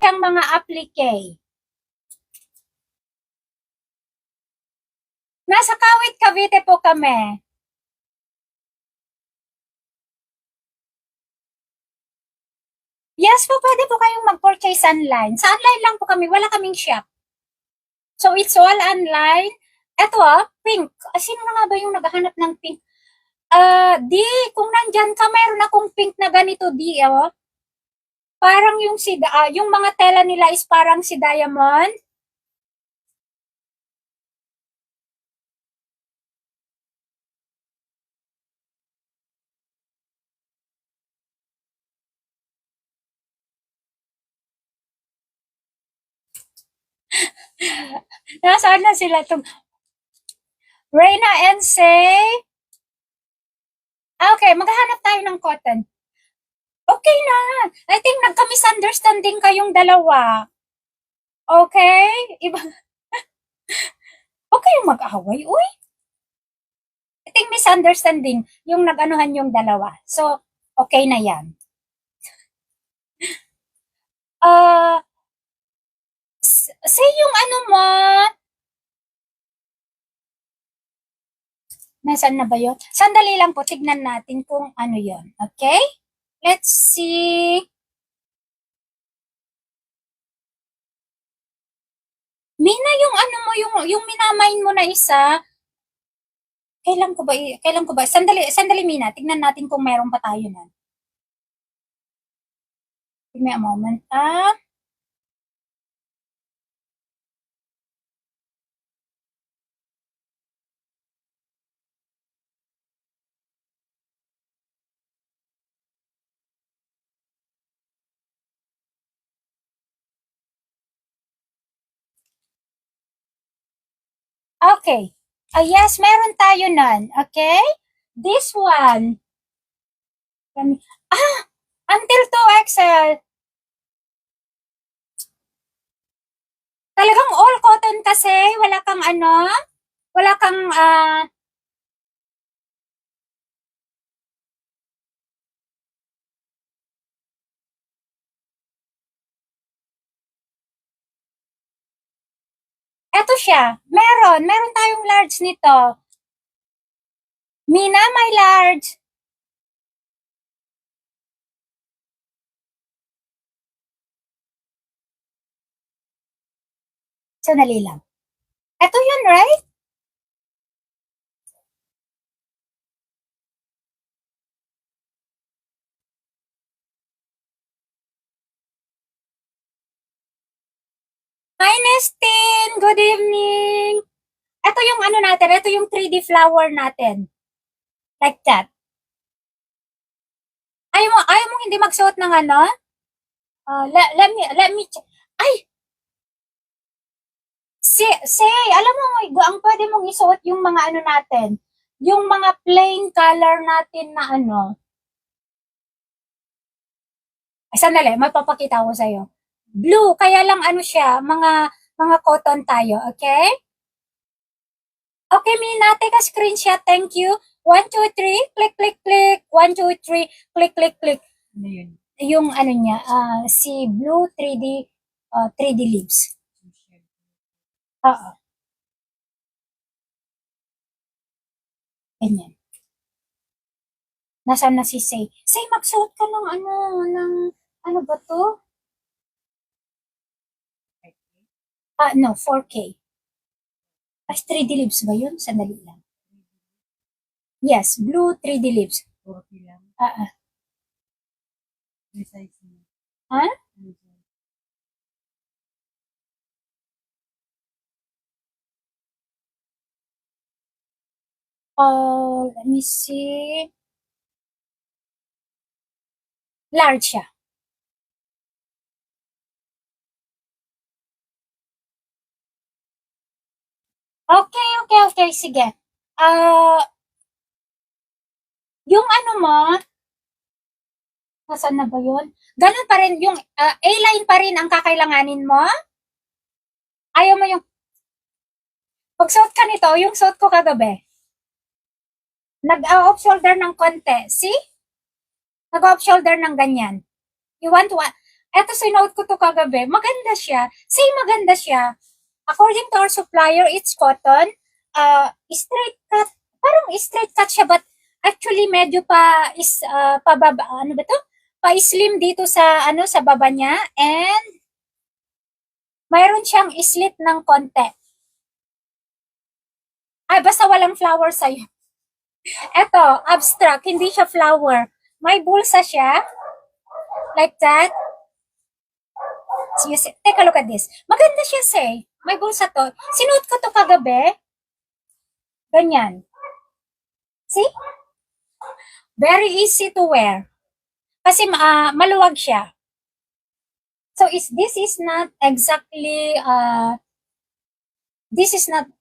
Ang mga applique. Nasa Kawit, Cavite po kami. Yes po, pwede po kayong mag-purchase online. Sa online lang po kami, wala kaming shop. So, it's all online. Eto pink. Sino na nga ba yung naghahanap ng pink? Di, kung nandyan ka, mayroon akong pink na ganito, di, Parang yung mga tela nila is parang si diamond. Nasaan na sila itong Reyna and Say? Okay, maghahanap tayo ng cotton. Okay na. I think nagka-misunderstanding kayong dalawa. Okay? Iba. Okay yung mag-away. Uy. I think misunderstanding yung nag-anuhan yung dalawa. So, okay na yan. Say yung ano mo. Nasaan na ba yun? Sandali lang po, tignan natin kung ano yun. Okay? Let's see. Mina, yung ano mo, yung minamain mo na isa, kailan ko ba? Sandali Mina, tignan natin kung meron pa tayo na. Give me a moment, Okay. Yes, meron tayo nun. Okay? This one. Until 2XL. Talagang all cotton kasi. Wala kang wala kang, eto siya. Meron tayong large nito. Mina, may large. Sandali lang. Eto yun, right? Hi, Nestin! Good evening! Ito yung ano natin, ito yung 3D flower natin. Like that. Ayaw mo hindi magsuot ng ano? Let me, ay! Say, alam mo, ang pwede mong isuot yung mga ano natin, yung mga plain color natin na ano. Ay, sandali, mapapakita ko sa'yo. Blue, kaya lang ano siya, mga cotton tayo, okay? Okay, Mina, take a screenshot, thank you. 1, 2, 3, click, click, click. 1, 2, 3, click, click, click. Ano yun? Yung ano niya, si Blue 3D leaves. Oo. Ganyan. Nasaan na si Say? Say, magsuot ka ng ano ba to? No, 4K. As 3D leaves ba yun? Sandali lang. Yes, blue 3D leaves. 4K lang. Resize mo. Ha? Let me see. Large siya. Okay. Sige. Yung ano mo, nasaan na ba yun? Ganun pa rin, yung A-line pa rin ang kakailanganin mo? Ayaw mo yung, pagsuot ka ganito, yung suot ko kagabi. Nag-off shoulder ng konti. See? Nag-off shoulder ng ganyan. You want to... Eto, sinuot ko to kagabi. Maganda siya. See, maganda siya. According to our supplier, it's cotton. Straight cut. Parang straight cut siya, but actually medyo pababa, ano ba to? Pa-slim dito sa, sa baba niya. And, mayroon siyang slit ng konti. Ay, basta walang flower sa'yo. Eto, abstract. Hindi siya flower. May bulsa siya. Like that. So you see, take a look at this. Maganda siya, say. May bulsa to. Sinuot ko to kagabi. Ganyan. See? Very easy to wear. Kasi maluwag siya. So this is not exactly, this is not